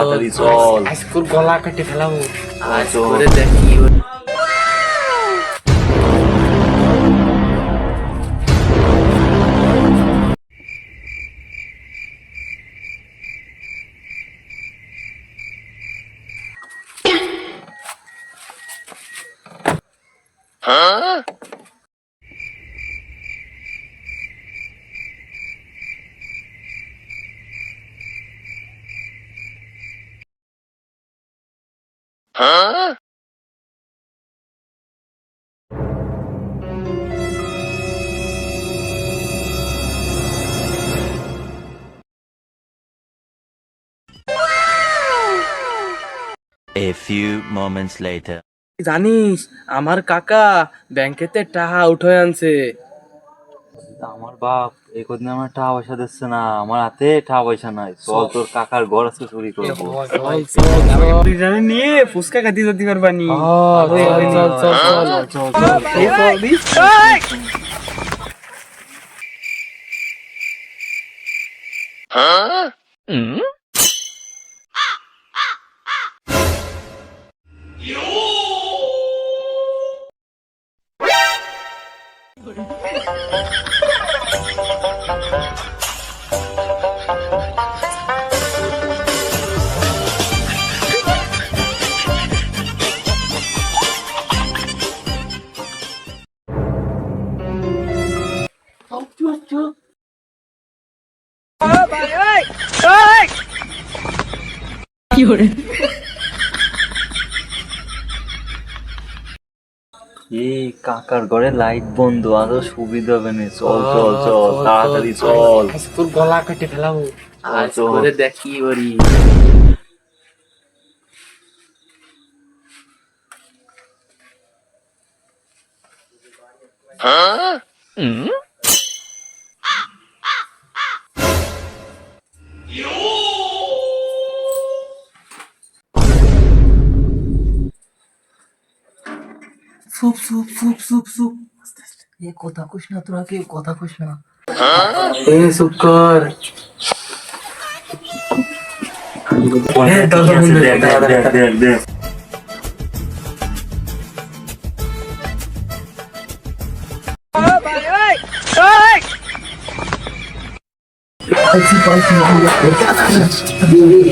তাড়াতাড়ি চল। আজকুর গলা কেটে ফেলাবো। আজ চল। করে দেখি A few moments later. জানিস আমার কাকা ব্যাংকেতে টাকা উঠে আনছে। আমার বাপ এই কদিন আমার টাকা পয়সা দিচ্ছে না, আমার হাতে টাকা পয়সা নাই। চল তোর কাকার ঘর আজকে চুরি করবো। নিয়ে ফুচকা খাতে যেতে পারবানি। এই কাকার ঘরে লাইট বন্ধ, আরো সুবিধা হবে না। চল চল চল তাড়াতাড়ি চল। আজকুর গলা কেটে ফেলাবো। আজ চল। করে দেখি ওরি। সুপ সুপ সুপ সুপ সুপ। এ কথা কইস না তোরা, কে কথা কইস না। চুপ কর। দেখ দেখ দেখ দেখ দেখ।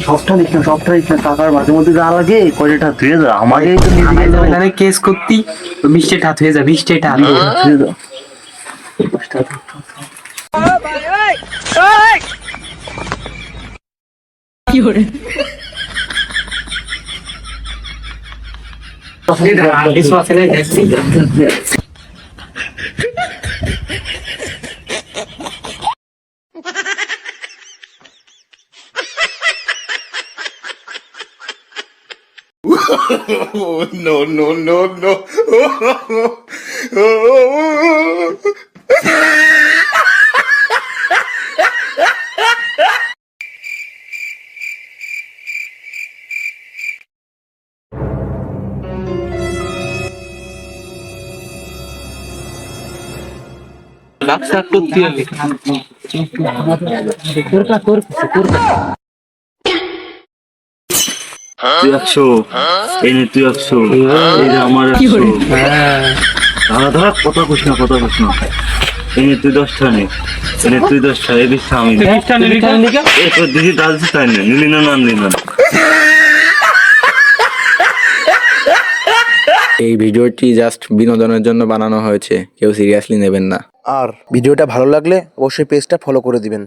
সবটা নিস না, সবটা নিস না। কাকার মাঝে মধ্যে যা লাগে কয়টা ধুয়ে যা, আমাকে তো এখানে কেস করতি 20টা টাকা হয়ে যা 20টা টাকা। ধুয়ে যা। No, no, no, no. ব্যবসা করতে হবে। তুই 100, এই নে তুই 100, এই যে আমার 100। দাঁড়া দাঁড়া, কথা কইস না, কথা কইস না। এই নে তুই 10টা নে, এই নে তুই 10টা, এই 20টা আমি নে। এই তোর দিদি দাদা তাই না, নিলি না না নিলি না। এই ভিডিওটি জাস্ট বিনোদনের জন্য বানানো হয়েছে, কেউ সিরিয়াসলি নেবেন না। আর ভিডিওটা ভালো লাগলে অবশ্যই পেজটা ফলো করে দিবেন।